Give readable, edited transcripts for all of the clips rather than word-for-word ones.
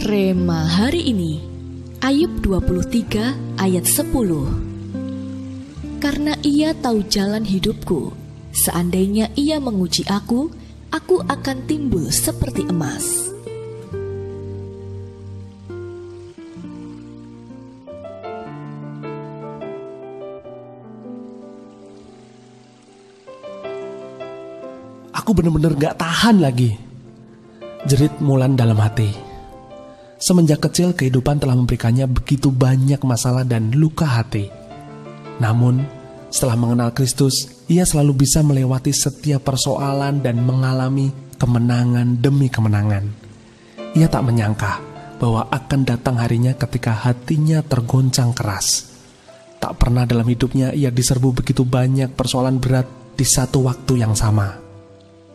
Rema hari ini, Ayub 23 ayat 10. Karena ia tahu jalan hidupku, seandainya ia menguji aku akan timbul seperti emas. Aku benar-benar gak tahan lagi, jerit Mulan dalam hati. Semenjak kecil kehidupan telah memberikannya begitu banyak masalah dan luka hati. Namun setelah mengenal Kristus, ia selalu bisa melewati setiap persoalan dan mengalami kemenangan demi kemenangan. Ia tak menyangka bahwa akan datang harinya ketika hatinya tergoncang keras. Tak pernah dalam hidupnya ia diserbu begitu banyak persoalan berat di satu waktu yang sama.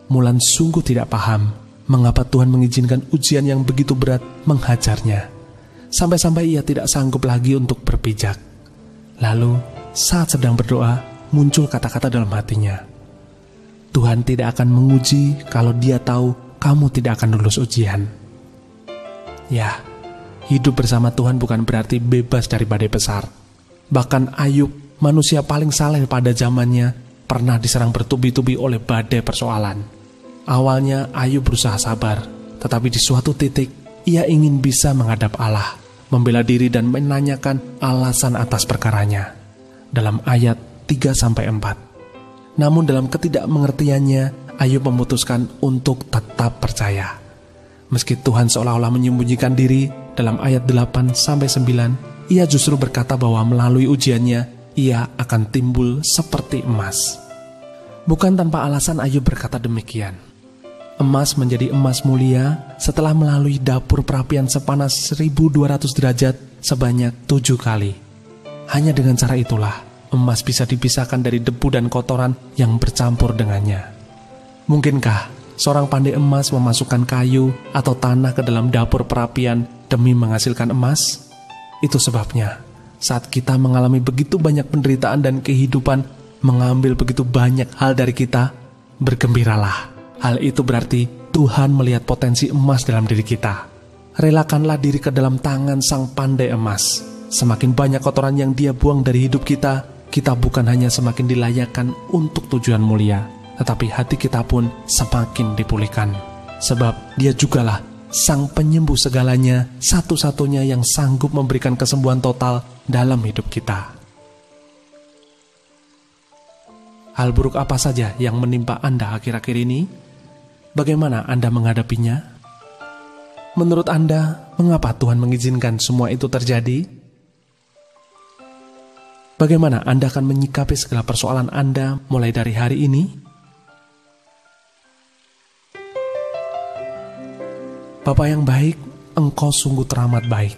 Mulan sungguh tidak paham mengapa Tuhan mengizinkan ujian yang begitu berat menghajarnya, sampai-sampai ia tidak sanggup lagi untuk berpijak. Lalu, saat sedang berdoa, muncul kata-kata dalam hatinya, Tuhan tidak akan menguji kalau dia tahu kamu tidak akan lulus ujian. Ya, hidup bersama Tuhan bukan berarti bebas dari badai besar. Bahkan Ayub, manusia paling saleh pada zamannya, pernah diserang bertubi-tubi oleh badai persoalan. Awalnya Ayub berusaha sabar, tetapi di suatu titik ia ingin bisa menghadap Allah, membela diri dan menanyakan alasan atas perkaranya. Dalam ayat 3-4. Namun dalam ketidakmengertiannya, Ayub memutuskan untuk tetap percaya. Meski Tuhan seolah-olah menyembunyikan diri, dalam ayat 8-9, ia justru berkata bahwa melalui ujiannya, ia akan timbul seperti emas. Bukan tanpa alasan Ayub berkata demikian. Emas menjadi emas mulia setelah melalui dapur perapian sepanas 1200 derajat sebanyak 7 kali. Hanya dengan cara itulah emas bisa dipisahkan dari debu dan kotoran yang bercampur dengannya. Mungkinkah seorang pandai emas memasukkan kayu atau tanah ke dalam dapur perapian demi menghasilkan emas? Itu sebabnya saat kita mengalami begitu banyak penderitaan dan kehidupan mengambil begitu banyak hal dari kita, bergembiralah. Hal itu berarti Tuhan melihat potensi emas dalam diri kita. Relakanlah diri ke dalam tangan sang pandai emas. Semakin banyak kotoran yang dia buang dari hidup kita, kita bukan hanya semakin dilayakkan untuk tujuan mulia, tetapi hati kita pun semakin dipulihkan. Sebab dia jugalah sang penyembuh segalanya, satu-satunya yang sanggup memberikan kesembuhan total dalam hidup kita. Hal buruk apa saja yang menimpa Anda akhir-akhir ini? Bagaimana Anda menghadapinya? Menurut Anda, mengapa Tuhan mengizinkan semua itu terjadi? Bagaimana Anda akan menyikapi segala persoalan Anda mulai dari hari ini? Bapa yang baik, Engkau sungguh teramat baik.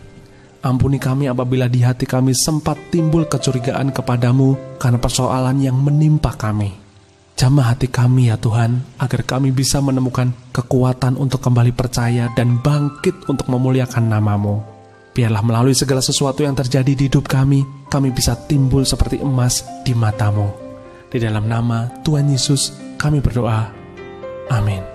Ampuni kami apabila di hati kami sempat timbul kecurigaan kepadamu karena persoalan yang menimpa kami. Jamah hati kami ya Tuhan, agar kami bisa menemukan kekuatan untuk kembali percaya dan bangkit untuk memuliakan nama-Mu. Biarlah melalui segala sesuatu yang terjadi di hidup kami bisa timbul seperti emas di mata-Mu. Di dalam nama Tuhan Yesus kami berdoa. Amin.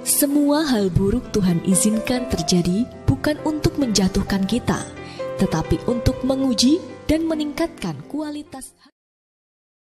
Semua hal buruk Tuhan izinkan terjadi bukan untuk menjatuhkan kita, tetapi untuk menguji dan meningkatkan kualitas